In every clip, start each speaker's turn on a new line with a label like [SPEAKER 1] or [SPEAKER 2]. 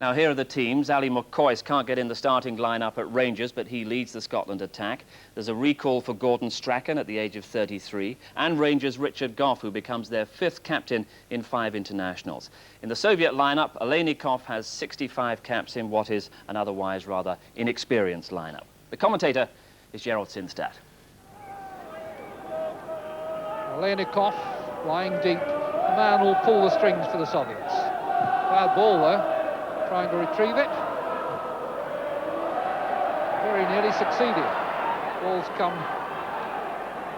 [SPEAKER 1] Now here are the teams. Ali McCoist can't get in the starting lineup at Rangers, but he leads the Scotland attack. There's a recall for Gordon Strachan at the age of 33, and Rangers' Richard Gough, who becomes their 5th captain in 5 internationals. In the Soviet lineup, Aleynikov has 65 caps in what is an otherwise rather inexperienced lineup. The commentator is Gerald Sinstadt.
[SPEAKER 2] Aleynikov lying deep, the man who'll pull the strings for the Soviets. Bad ball though. Trying to retrieve it. Very nearly succeeded. Ball's come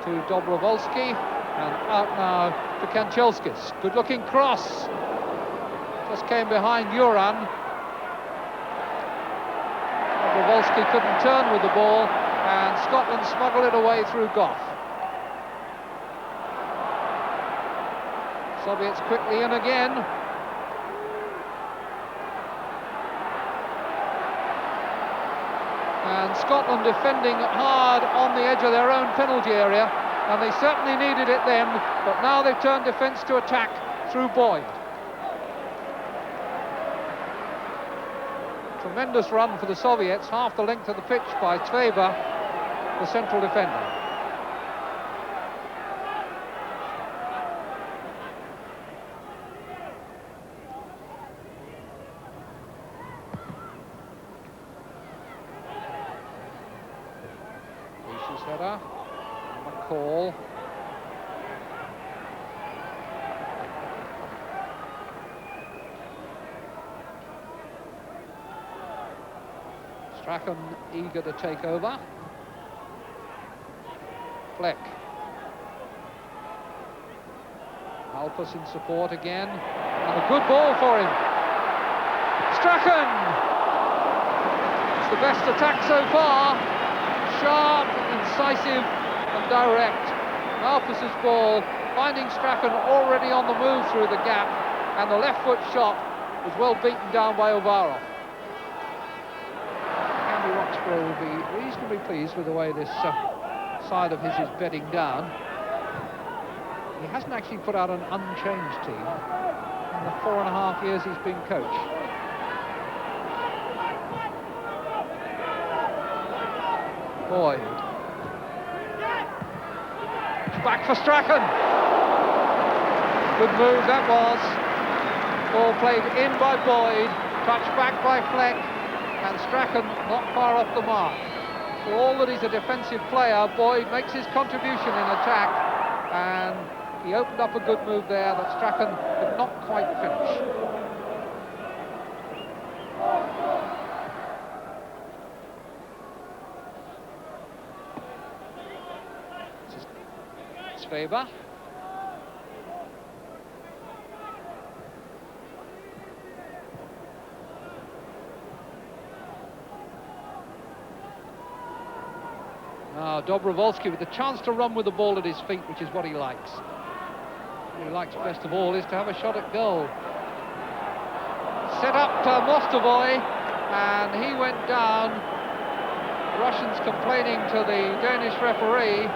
[SPEAKER 2] to Dobrovolsky and out now to Kanchelskis. Good looking cross. Just came behind Uran. Dobrovolsky couldn't turn with the ball and Scotland smuggled it away through Gough. Soviets quickly in again. And Scotland defending hard on the edge of their own penalty area, and they certainly needed it then, but now they've turned defence to attack through Boyd. Tremendous run for the Soviets, half the length of the pitch by Tveva, the central defender. Header, McCall. Strachan eager to take over. Fleck. Alpus in support again, and a good ball for him. Strachan! It's the best attack so far. Sharp, incisive and direct. Alpus's ball finding Strachan already on the move through the gap, and the left foot shot was well beaten down by Ovarov. Andy Roxburgh will be reasonably pleased with the way this side of his is bedding down. He hasn't actually put out an unchanged team in the 4.5 years he's been coach. Boyd. Back for Strachan. Good move that was. Ball played in by Boyd, touched back by Fleck, and Strachan not far off the mark. For all that he's a defensive player, Boyd makes his contribution in attack, and he opened up a good move there that Strachan could not quite finish. Faber. Now Dobrovolsky with the chance to run with the ball at his feet, which is what he likes. What he likes best of all is to have a shot at goal. Set up Mostovoy, and he went down. The Russians complaining to the Danish referee.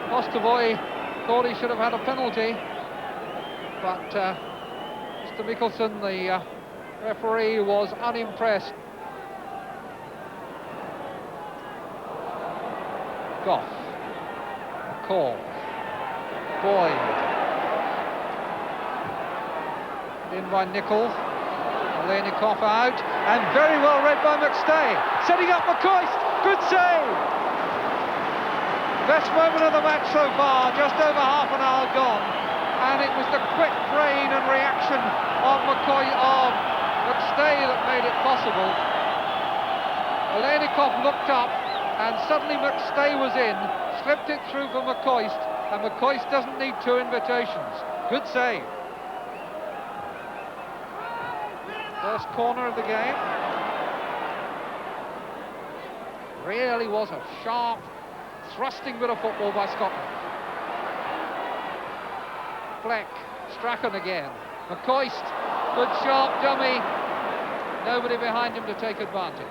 [SPEAKER 2] Mostovoy thought he should have had a penalty, but Mr. Mikkelsen, the referee, was unimpressed. Gough, call, Boyd, in by Nicol, Aleynikov out, and very well read by McStay, setting up McCoist, good save! Best moment of the match so far, just over half an hour gone, and it was the quick brain and reaction of McStay that made it possible. Aleynikov looked up, and suddenly McStay was in, slipped it through for McCoist, and McCoist doesn't need 2 invitations. Good save. First corner of the game. Really was a sharp, thrusting bit of football by Scotland. Fleck, Strachan again. McCoist, good sharp dummy. Nobody behind him to take advantage.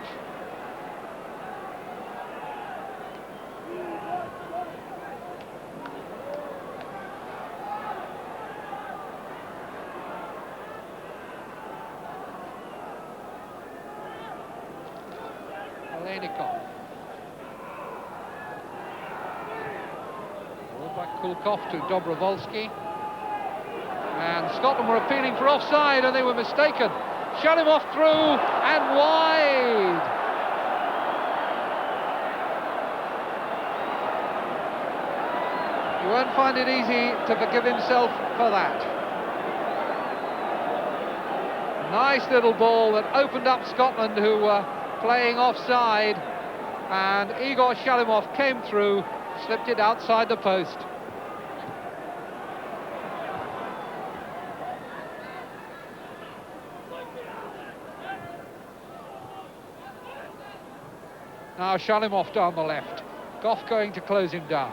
[SPEAKER 2] Aleynikov. Ball by Kulkov to Dobrovolsky. And Scotland were appealing for offside, and they were mistaken. Shalimov through and wide. He won't find it easy to forgive himself for that. Nice little ball that opened up Scotland, who were playing offside, and Igor Shalimov came through, slipped it outside the post. Now Shalimov down the left. Goff going to close him down.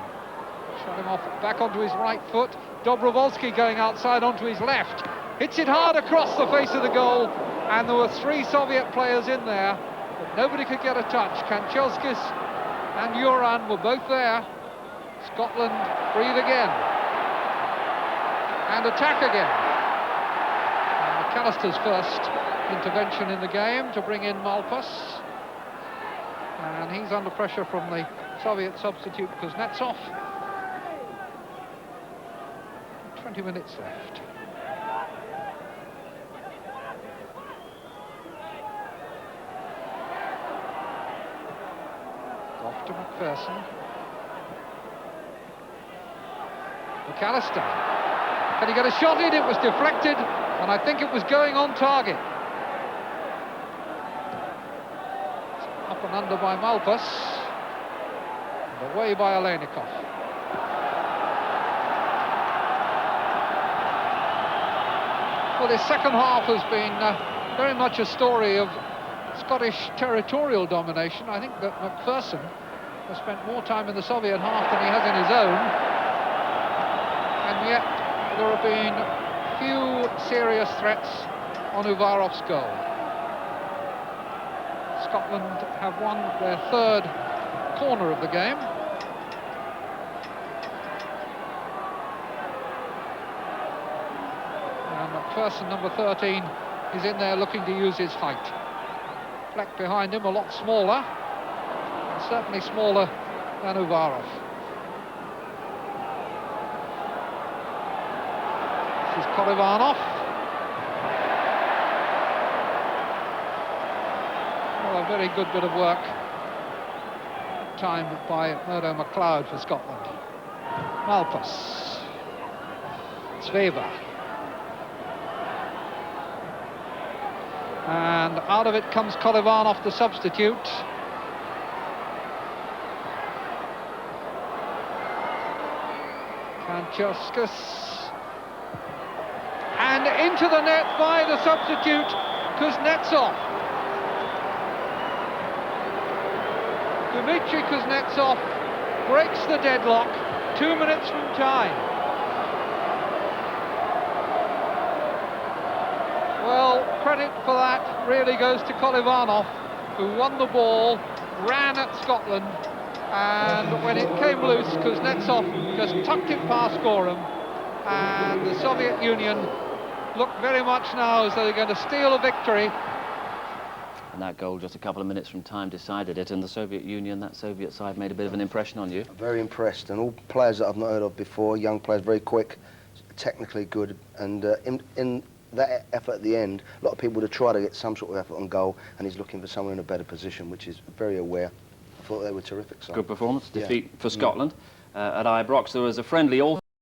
[SPEAKER 2] Shalimov back onto his right foot. Dobrovolsky going outside onto his left. Hits it hard across the face of the goal, and there were 3 Soviet players in there, but nobody could get a touch. Kanchelskis and Uran were both there. Scotland breathe again. And attack again. And McAllister's first intervention in the game to bring in Malpas. And he's under pressure from the Soviet substitute Kuznetsov. 20 minutes left. Off to McPherson. McAllister. Can he get a shot in? It was deflected, and I think it was going on target. Up and under by Malpas. And away by Aleynikov. Well, this second half has been very much a story of Scottish territorial domination. I think that McPherson has spent more time in the Soviet half than he has in his own. And yet there have been few serious threats on Uvarov's goal. Scotland have won their 3rd corner of the game. And McPherson, number 13, is in there looking to use his height. Fleck behind him, a lot smaller, and certainly smaller than Uvarov. This is Kolivanov. Well, a very good bit of work timed by Murdo MacLeod for Scotland. Malpas. Sveva. And out of it comes Kolivanov, the substitute. Kanchelskis. And into the net by the substitute, Kuznetsov. Dmitry Kuznetsov breaks the deadlock 2 minutes from time. Well, credit for that really goes to Kolivanov, who won the ball, ran at Scotland, and when it came loose, Kuznetsov just tucked it past Gorham, and the Soviet Union look very much now as though they're going to steal a victory.
[SPEAKER 1] And that goal just a couple of minutes from time decided it, and the Soviet Union, that Soviet side, made a bit of an impression on you.
[SPEAKER 3] Very impressed, and all players that I've not heard of before, young players, very quick, technically good, and in that effort at the end, a lot of people would have tried to get some sort of effort on goal, and he's looking for someone in a better position, which is very aware. I thought they were terrific. So.
[SPEAKER 1] Good performance, defeat for Scotland. At Ibrox there was a friendly all